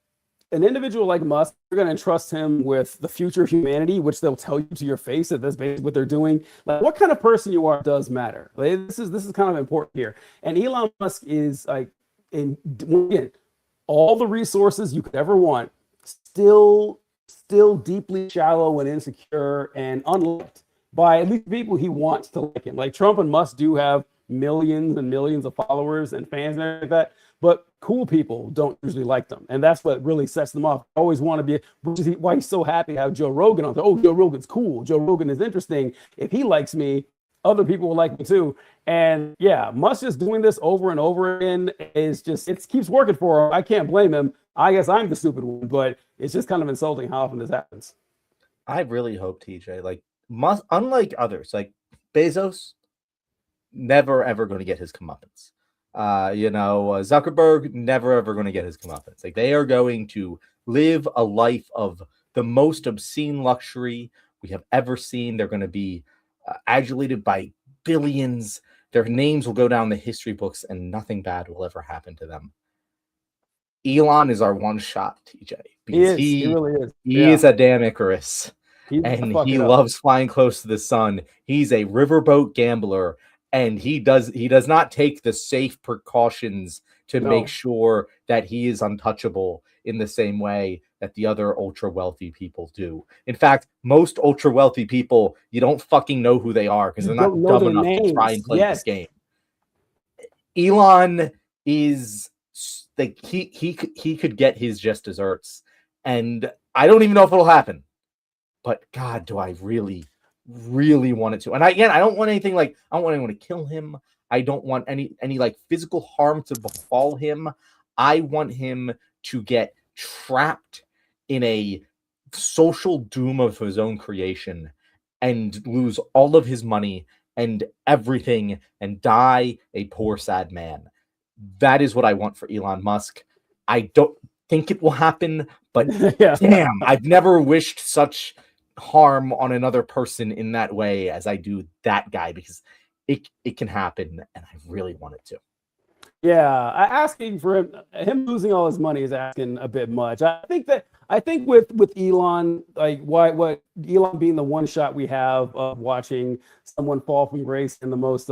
an individual like Musk, you're going to entrust him with the future of humanity, which they'll tell you to your face that that's basically what they're doing. Like, what kind of person you are does matter. Like, this is kind of important here. And Elon Musk is like, again, all the resources you could ever want, still deeply shallow and insecure and unliked by at least people he wants to like him. Like Trump and Musk do have millions and millions of followers and fans and everything like that, but cool people don't usually like them, and that's what really sets them off. I always want to be, which is why he's so happy to have Joe Rogan on. Oh, Joe Rogan's cool. Joe Rogan is interesting. If he likes me, other people will like me too. And yeah, Musk just doing this over and over again is just, it keeps working for him. I can't blame him. I guess I'm the stupid one, but it's just kind of insulting how often this happens. I really hope, TJ, like Musk, unlike others, like Bezos, never ever going to get his comeuppance. Zuckerberg, never ever going to get his comeuppance. Like, they are going to live a life of the most obscene luxury we have ever seen. They're going to be adulated by billions. Their names will go down the history books, and nothing bad will ever happen to them. Elon is our one shot, TJ. Because he really is. He is a damn Icarus. And he loves flying close to the sun. He's a riverboat gambler, and he does not take the safe precautions to make sure that he is untouchable in the same way that the other ultra wealthy people do. In fact, most ultra wealthy people, you don't fucking know who they are because they're not dumb enough to try and play this game. Elon is like, he could get his just desserts, and I don't even know if it'll happen. But God, do I really, really want it to. And I don't want anything like, I don't want anyone to kill him. I don't want any like physical harm to befall him. I want him to get trapped in a social doom of his own creation and lose all of his money and everything and die a poor, sad man. That is what I want for Elon Musk. I don't think it will happen, but damn, I've never wished such harm on another person in that way as I do that guy, because it can happen, and I really want it to. Yeah, asking for him losing all his money is asking a bit much. I think with Elon, like what Elon being the one shot we have of watching someone fall from grace in the most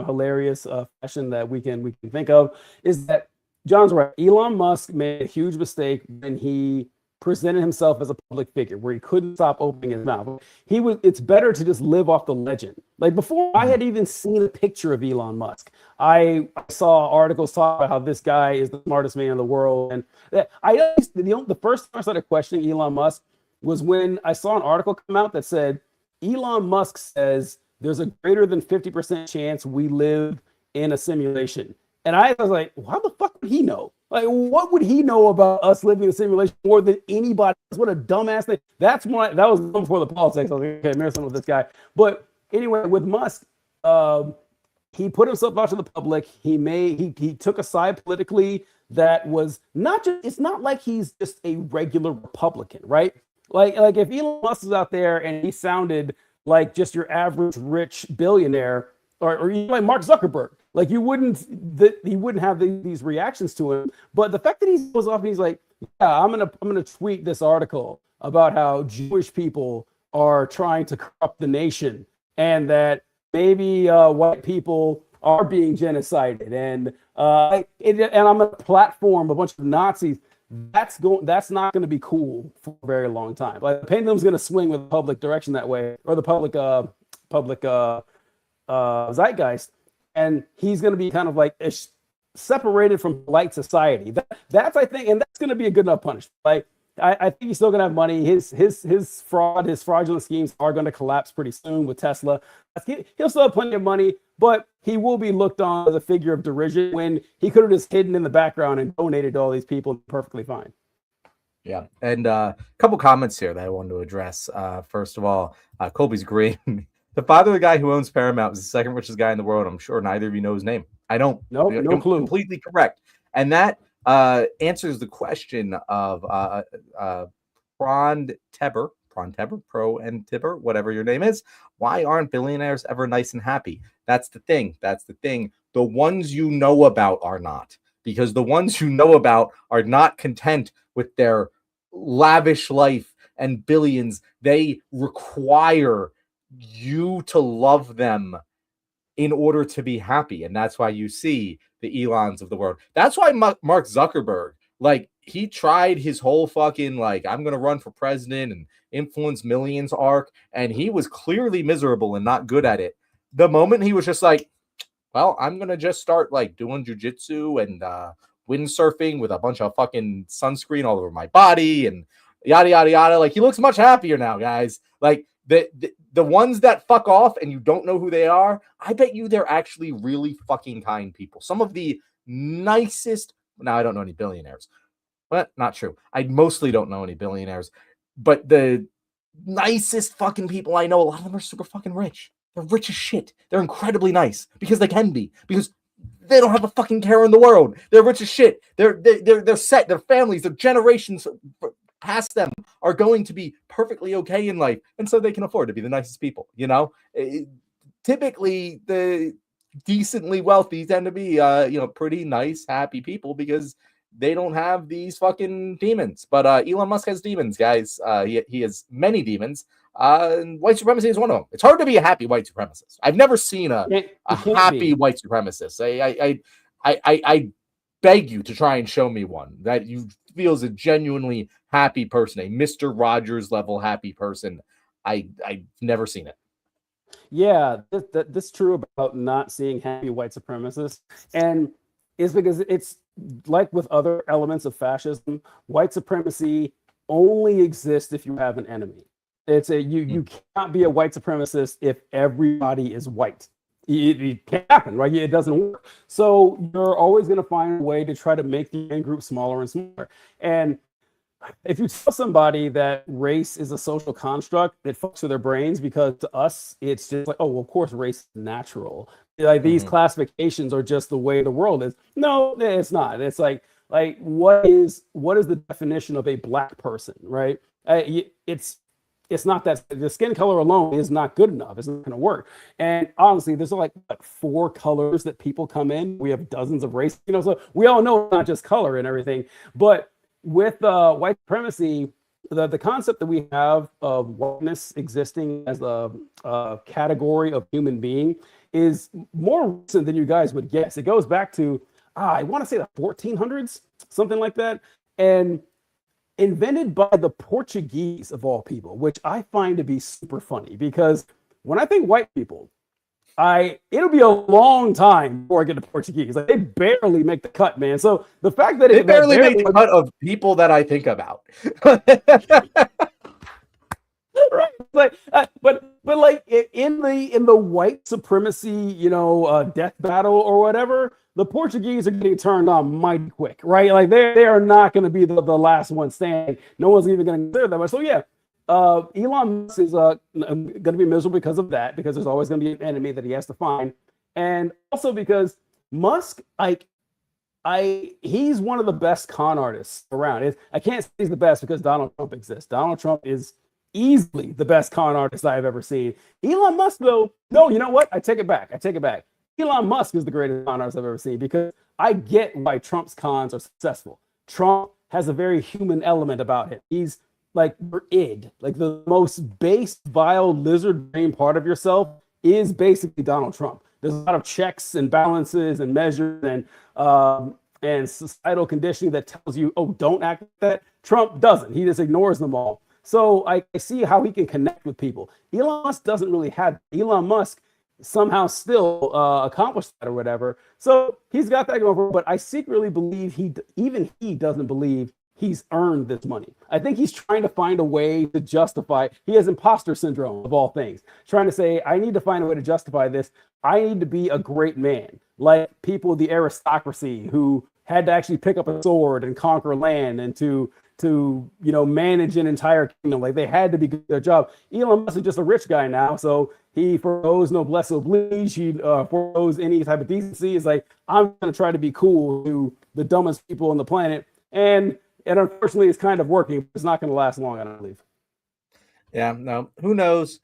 hilarious fashion that we can think of, is that John's right. Elon Musk made a huge mistake when he presented himself as a public figure, where he couldn't stop opening his mouth. It's better to just live off the legend. Like before I had even seen a picture of Elon Musk, I saw articles talk about how this guy is the smartest man in the world. And the first time I started questioning Elon Musk was when I saw an article come out that said Elon Musk says there's a greater than 50% chance we live in a simulation. And I was like, how the fuck would he know? Like, what would he know about us living in a simulation more than anybody else? What a dumbass thing. That was before the politics. I was like, okay, maybe something with this guy. But anyway, with Musk, he put himself out to the public. He took a side politically that was not just, it's not like he's just a regular Republican, right? Like if Elon Musk is out there and he sounded like just your average rich billionaire, or even like Mark Zuckerberg, like he wouldn't have these reactions to him. But the fact that he goes off and he's like, yeah, I'm gonna tweet this article about how Jewish people are trying to corrupt the nation, and that maybe white people are being genocided, and I'm gonna platform a bunch of Nazis. That's not going to be cool for a very long time. Like the pendulum's going to swing with the public direction that way, or the public zeitgeist, and he's going to be kind of like separated from polite society. That's I think, and that's going to be a good enough punishment. Like I think he's still going to have money. His fraudulent schemes are going to collapse pretty soon with Tesla. He'll still have plenty of money, but he will be looked on as a figure of derision when he could have just hidden in the background and donated to all these people perfectly fine. Yeah, and a couple comments here that I wanted to address. First of all, Colby's agreeing. The father of the guy who owns Paramount is the second richest guy in the world. I'm sure neither of you know his name. I don't. No clue. Completely correct. And that answers the question of Pron Tebber, Pro and Tibber, whatever your name is. Why aren't billionaires ever nice and happy? That's the thing. The ones you know about are not, because the ones you know about are not content with their lavish life and billions. They require you to love them in order to be happy. And that's why you see the Elons of the world. That's why Mark Zuckerberg, like, he tried his whole fucking, like, I'm going to run for president and influence millions arc. And he was clearly miserable and not good at it. The moment he was just like, well, I'm going to just start like doing jujitsu and windsurfing with a bunch of fucking sunscreen all over my body and yada, yada, yada. Like, he looks much happier now, guys. Like, the ones that fuck off and you don't know who they are, I bet you they're actually really fucking kind people. Some of the nicest, now I don't know any billionaires, but not true. I mostly don't know any billionaires, but the nicest fucking people I know, a lot of them are super fucking rich. They're rich as shit. They're incredibly nice because they can be, because they don't have a fucking care in the world. They're rich as shit. They're set. Their families, their generations past them are going to be perfectly okay in life, and so they can afford to be the nicest people. You know, typically the decently wealthy tend to be pretty nice, happy people because they don't have these fucking demons. But Elon Musk has demons, guys. He has many demons. And white supremacy is one of them. It's hard to be a happy white supremacist. I've never seen a happy white supremacist. I beg you to try and show me one that you feel is a genuinely happy person, a Mr. Rogers level happy person. I've never seen it. Yeah, that's true about not seeing happy white supremacists. And it's because it's like with other elements of fascism, white supremacy only exists if you have an enemy. You cannot be a white supremacist if everybody is white. It can't happen, right? It doesn't work. So you're always going to find a way to try to make the in group smaller and smaller. And if you tell somebody that race is a social construct, it fucks with their brains, because to us, it's just like, oh, well, of course, race is natural. Like these classifications are just the way the world is. No, it's not. It's like what is the definition of a black person, right? It's it's not that the skin color alone is not good enough. It's not going to work. And honestly, there's like what, 4 colors that people come in. We have dozens of races, so we all know it's not just color and everything. But with white supremacy, the concept that we have of whiteness existing as a category of human being is more recent than you guys would guess. It goes back to, I want to say the 1400s, something like that. And invented by the Portuguese of all people, which I find to be super funny because when I think white people, it'll be a long time before I get to Portuguese. Like they barely make the cut, man. So the fact that they barely make the cut of people that I think about. Right, like, but like in the white supremacy, death battle or whatever, the Portuguese are getting turned on mighty quick, right? Like they are not going to be the last one standing. No one's even going to consider that much. So yeah, Elon Musk is going to be miserable because of that, because there's always going to be an enemy that he has to find, and also because Musk, he's one of the best con artists around. I can't say he's the best because Donald Trump exists. Donald Trump is easily the best con artist I've ever seen. Elon Musk, though, no, you know what? I take it back. Elon Musk is the greatest con artist I've ever seen because I get why Trump's cons are successful. Trump has a very human element about him. He's like your id, like the most base, vile lizard brain part of yourself is basically Donald Trump. There's a lot of checks and balances and measures and societal conditioning that tells you, oh, don't act like that. Trump doesn't. He just ignores them all. So I see how he can connect with people. Elon Musk doesn't really have. Elon Musk somehow still accomplished that or whatever. So he's got that going for him. But I secretly believe he doesn't believe he's earned this money. I think he's trying to find a way to justify. He has imposter syndrome of all things. Trying to say, I need to find a way to justify this. I need to be a great man, like people, the aristocracy who had to actually pick up a sword and conquer land and to manage an entire kingdom. Like they had to be good at their job. Elon Musk is just a rich guy now, so he forgoes noblesse oblige. He forgoes any type of decency. It's like, I'm going to try to be cool to the dumbest people on the planet, and unfortunately, it's kind of working. It's not going to last long, I don't believe. Yeah, no. Who knows?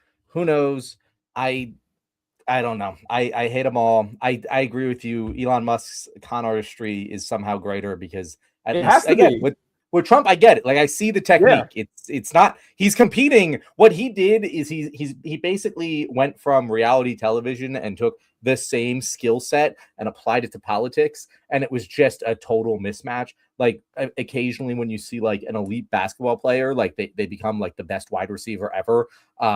I don't know. I hate them all. I agree with you. Elon Musk's con artistry is somehow greater because at least again with Trump, I get it. Like I see the technique. Yeah. It's not. He's competing. What he did is he basically went from reality television and took the same skill set and applied it to politics, and it was just a total mismatch. Like occasionally when you see like an elite basketball player, like they become like the best wide receiver ever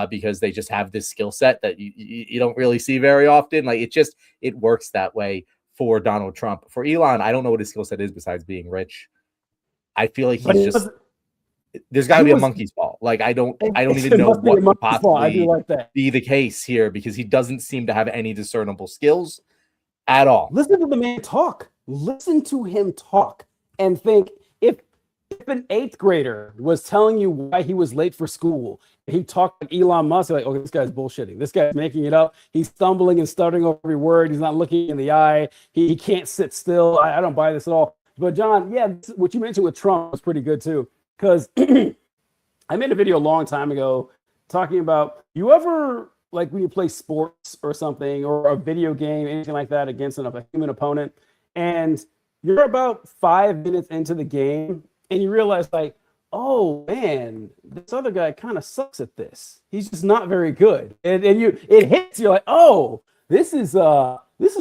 because they just have this skill set that you don't really see very often. Like it works that way for Donald Trump. For Elon, I don't know what his skill set is besides being rich. I feel like there's got to be a monkey's paw. Like I don't even know what could possibly be the case here because he doesn't seem to have any discernible skills at all. Listen to the man talk. Listen to him talk and think, if an 8th grader was telling you why he was late for school, he talked to Elon Musk, like, okay, this guy's bullshitting. This guy's making it up. He's stumbling and stuttering over every word. He's not looking in the eye. He can't sit still. I don't buy this at all. But John, yeah, what you mentioned with Trump was pretty good too. Because I made a video a long time ago talking about, you ever, like when you play sports or something, or a video game, anything like that, against a human opponent, and you're about 5 minutes into the game, and you realize like, oh man, this other guy kind of sucks at this. He's just not very good. And it hits you like, oh, this is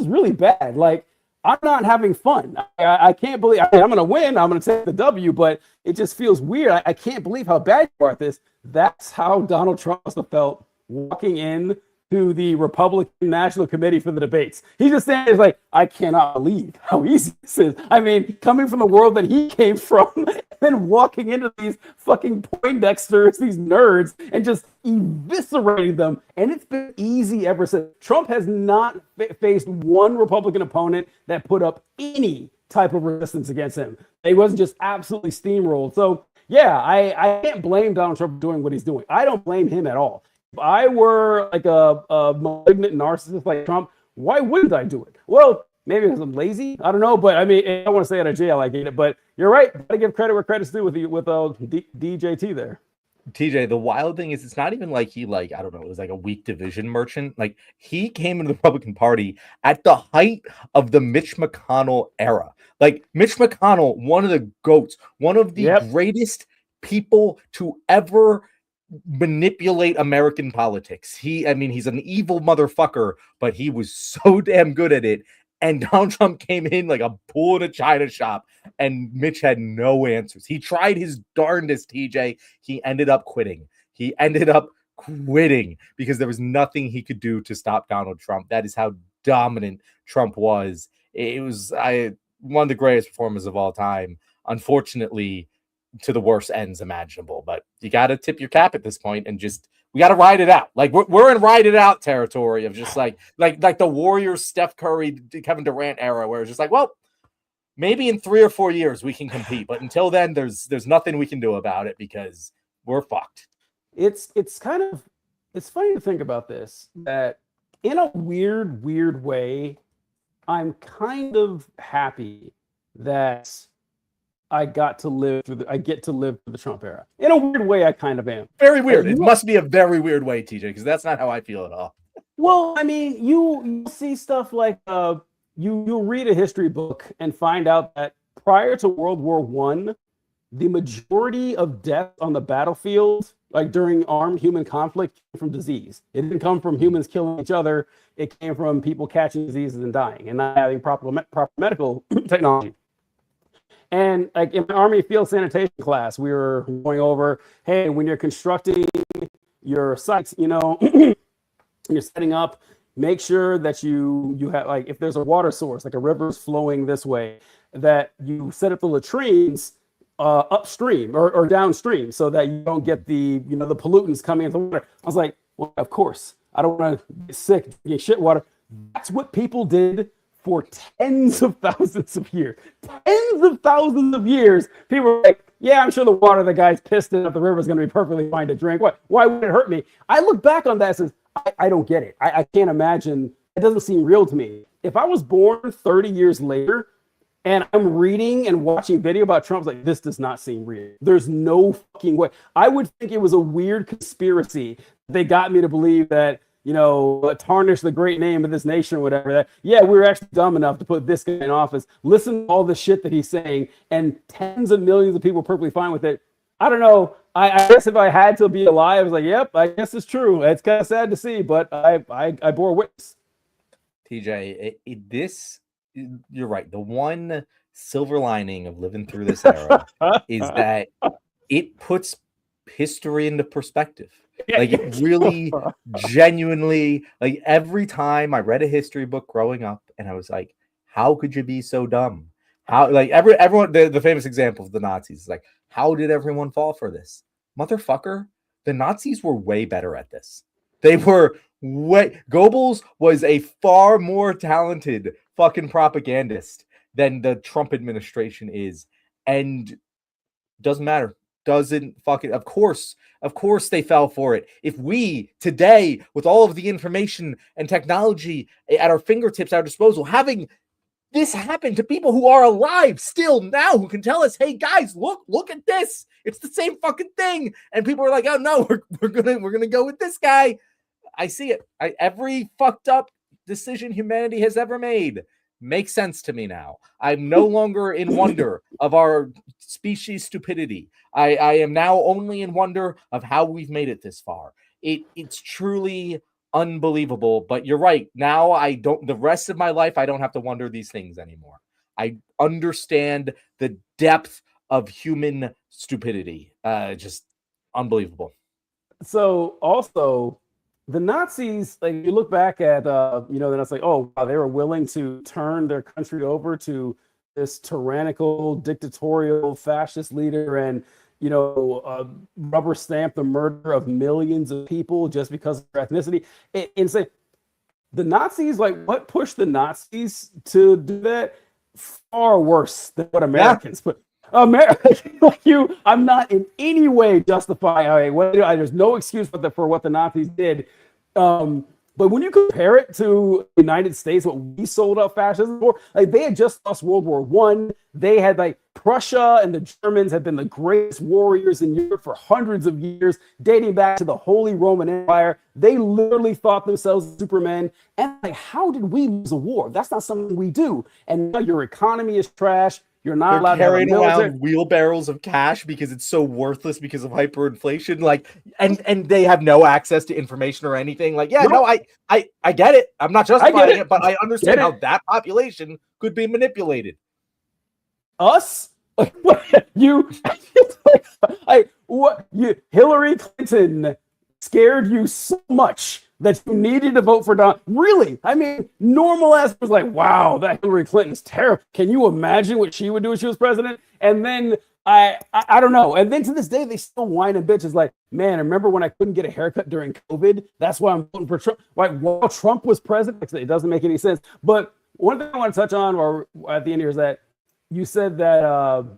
really bad. Like, I'm not having fun. I can't believe I'm going to win. I'm going to take the W, but it just feels weird. I can't believe how bad you are at this. That's how Donald Trump must have felt walking in to the Republican National Committee for the debates. He just stands like, I cannot believe how easy this is. I mean, coming from the world that he came from and walking into these fucking Poindexters, these nerds, and just eviscerating them. And it's been easy ever since. Trump has not faced one Republican opponent that put up any type of resistance against him. He wasn't just absolutely steamrolled. So yeah, I can't blame Donald Trump for doing what he's doing. I don't blame him at all. If I were like a malignant narcissist like Trump, why wouldn't I do it? Well, maybe because I'm lazy. I don't know, but I mean, I don't want to stay out of jail. I get it, but you're right. Got to give credit where credit's due with DJT there. TJ, the wild thing is it's not even like he like, I don't know, it was like a weak division merchant. Like he came into the Republican Party at the height of the Mitch McConnell era. Like Mitch McConnell, one of the goats, one of the greatest people to ever manipulate American politics. I mean, he's an evil motherfucker, but he was so damn good at it. And Donald Trump came in like a bull in a china shop, and Mitch had no answers. He tried his darndest, TJ. He ended up quitting. Because there was nothing he could do to stop Donald Trump. That is how dominant Trump was. It was one of the greatest performers of all time. Unfortunately, to the worst ends imaginable. But you got to tip your cap at this point and just we got to ride it out. Like we're in ride it out territory of just like the Warriors, Steph Curry, Kevin Durant era, where it's just like, well, maybe in 3 or 4 years we can compete, but until then, there's nothing we can do about it because we're fucked. It's funny to think about this, that in a weird way, I'm kind of happy that I get to live through the Trump era. In a weird way, I kind of am. Very weird. It must be a very weird way, TJ, because that's not how I feel at all. Well, I mean, you see stuff like you read a history book and find out that prior to World War I, the majority of deaths on the battlefield, like during armed human conflict, came from disease. It didn't come from humans killing each other. It came from people catching diseases and dying and not having proper medical technology. And like in my Army field sanitation class, we were going over, hey, when you're constructing your sites, you're setting up, make sure that you have, like, if there's a water source, like a river's flowing this way, that you set up the latrines upstream or downstream so that you don't get the pollutants coming into the water. I was like, well, of course, I don't want to get sick, get shit water. That's what people did for tens of thousands of years. Tens of thousands of years, people were like, yeah, I'm sure the water the guy's pissed in up the river is going to be perfectly fine to drink. Why would it hurt me? I look back on that and says, I don't get it. I can't imagine. It doesn't seem real to me. If I was born 30 years later and I'm reading and watching video about Trump, like, this does not seem real. There's no fucking way. I would think it was a weird conspiracy. They got me to believe that, tarnish the great name of this nation or whatever. That, yeah, we were actually dumb enough to put this guy in office. Listen to all the shit that he's saying, and tens of millions of people are perfectly fine with it. I don't know. I guess if I had to be alive, I was like, yep, I guess it's true. It's kind of sad to see, but I bore witness. TJ, you're right. The one silver lining of living through this era is that it puts history into perspective. Like, it really genuinely, like, every time I read a history book growing up and I was like, how could you be so dumb? How, like, everyone, the famous example of the Nazis is like, how did everyone fall for this? Motherfucker, the Nazis were way better at this. They were Goebbels was a far more talented fucking propagandist than the Trump administration is. And doesn't matter. Doesn't fucking, of course they fell for it. If we today, with all of the information and technology at our fingertips, at our disposal, having this happen to people who are alive still now, who can tell us, hey guys, look at this, it's the same fucking thing, and people are like, oh no, we're gonna go with this guy. I see it. Every fucked up decision humanity has ever made makes sense to me now. I'm no longer in wonder of our species stupidity. I am now only in wonder of how we've made it this far. It's truly unbelievable. But you're right. Now the rest of my life, I don't have to wonder these things anymore. I understand the depth of human stupidity. Just unbelievable. So also, the Nazis, like, you look back at, then it's like, oh, wow, they were willing to turn their country over to this tyrannical, dictatorial, fascist leader and, rubber stamp the murder of millions of people just because of their ethnicity. And say, the Nazis, like, what pushed the Nazis to do that? Far worse than what Americans put. I'm not in any way justifying. There's no excuse for what the Nazis did. But when you compare it to the United States, what we sold out fascism for, like they had just lost World War One. They had like Prussia and the Germans had been the greatest warriors in Europe for hundreds of years, dating back to the Holy Roman Empire. They literally thought themselves supermen. And like, how did we lose a war? That's not something we do. And now your economy is trash. You're not allowed to have a carrying military. around wheelbarrows of cash because it's so worthless because of hyperinflation. Like, and they have no access to information or anything. Like, yeah, no, I get it. I'm not justifying it, but I understand how that population could be manipulated. Us? Like, what you? Hillary Clinton scared you so much that you needed to vote for Donald. Really? I mean, normal ass was like, wow, that Hillary Clinton's terrible. Can you imagine what she would do if she was president? And then I don't know. And then to this day, they still whine and bitch. It's like, man, remember when I couldn't get a haircut during COVID? That's why I'm voting for Trump. Like, while Trump was president, it doesn't make any sense. But one thing I want to touch on, or at the end here, is that you said that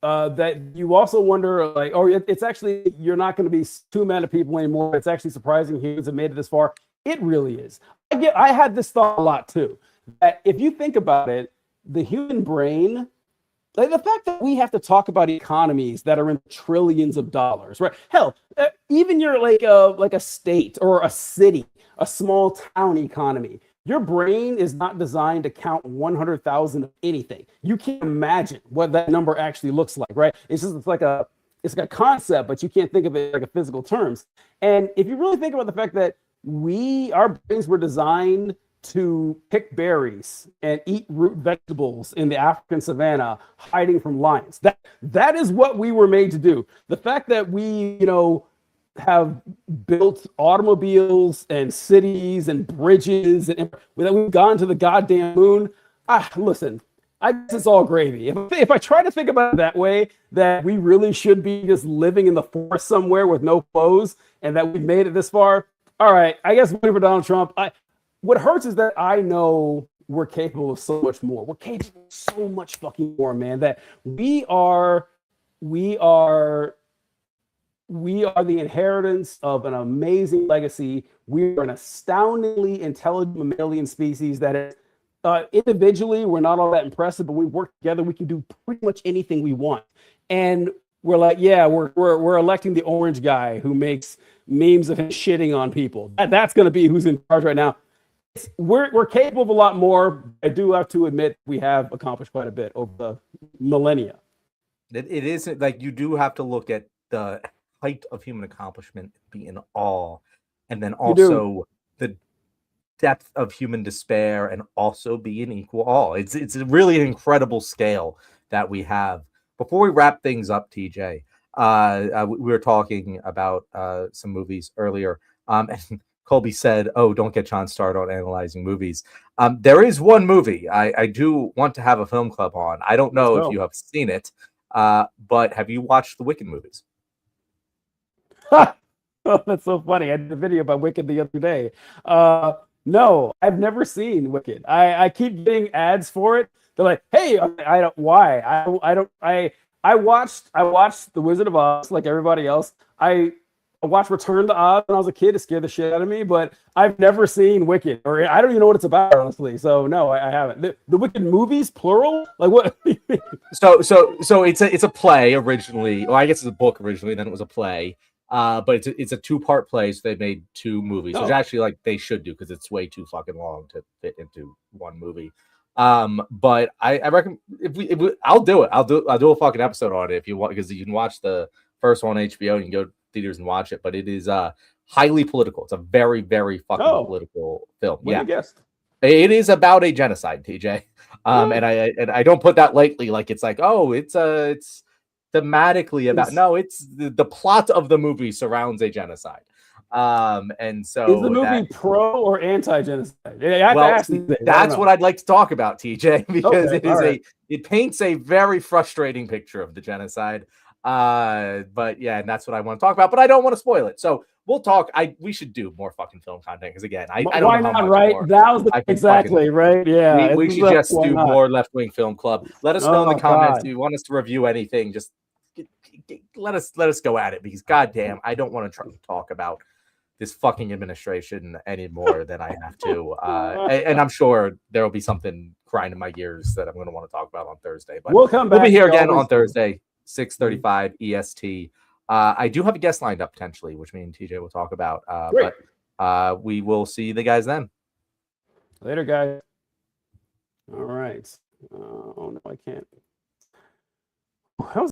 that you also wonder, like, oh, it's actually, you're not going to be too mad at people anymore. It's actually surprising humans have made it this far. It really is. I had this thought a lot too, that if you think about it, the human brain, like the fact that we have to talk about economies that are in trillions of dollars, right? Hell, even your like a state or a city, a small town economy. Your brain is not designed to count 100,000 of anything. You can't imagine what that number actually looks like, right? It's like a concept, but you can't think of it like a physical terms. And if you really think about the fact that our brains were designed to pick berries and eat root vegetables in the African savannah, hiding from lions. That is what we were made to do. The fact that we, have built automobiles and cities and bridges and that we've gone to the goddamn moon. Listen, I guess it's all gravy. If I try to think about it that way, that we really should be just living in the forest somewhere with no clothes and that we've made it this far. All right, I guess voting for Donald Trump. What hurts is that I know we're capable of so much more. We're capable of so much fucking more, man, that we are the inheritance of an amazing legacy. We are an astoundingly intelligent mammalian species that is, individually, we're not all that impressive, but we work together. We can do pretty much anything we want. And we're like, yeah, we're electing the orange guy who makes memes of him shitting on people. That's going to be who's in charge right now. We're capable of a lot more. I do have to admit we have accomplished quite a bit over the millennia. It isn't like you do have to look at the height of human accomplishment, be in awe, and then also the depth of human despair, and also be in equal awe. It's really an incredible scale that we have. Before we wrap things up, TJ, we were talking about some movies earlier, and Colby said, "Oh, don't get John started on analyzing movies." There is one movie I do want to have a film club on. I don't know if you have seen it, but have you watched the Wicked movies? Oh, that's so funny. I did a video about Wicked the other day. No, I've never seen Wicked. I keep getting ads for it. They're like, hey, I don't. Why? I watched The Wizard of Oz like everybody else. I watched Return to Oz when I was a kid. It scared the shit out of me, but I've never seen Wicked, or I don't even know what it's about, honestly. So no, I haven't. The Wicked movies, plural? Like what? So it's a play originally. Well, I guess it's a book originally. Then it was a play. But it's a two-part play, so they made two movies, which actually like they should do because it's way too fucking long to fit into one movie. But I reckon if we I'll do it. I'll do a fucking episode on it if you want, because you can watch the first one on HBO. You can go to theaters and watch it, but it is highly political. It's a very, very fucking political film. Yeah, it is about a genocide, TJ. And I don't put that lightly. Like it's like, oh, it's thematically about it's the plot of the movie surrounds a genocide. And so is the movie pro or anti-genocide? That's what I'd like to talk about, TJ, because it paints a very frustrating picture of the genocide. But yeah, and that's what I want to talk about, but I don't want to spoil it. So we'll talk. We should do more fucking film content because again, I don't why know how not, much right? more That was exactly right. Yeah, we should just do more Left Wing Film Club. Let us know in the comments if you want us to review anything. Just let us go at it, because goddamn, I don't want to talk about this fucking administration any more than I have to. And I'm sure there will be something grinding my gears that I'm going to want to talk about on Thursday. But we'll come back. We'll be here We again always on Thursday, 6:35 EST. I do have a guest lined up potentially, which me and TJ will talk about. Great. But we will see the guys then. Later, guys. All right. Oh no, I can't. How's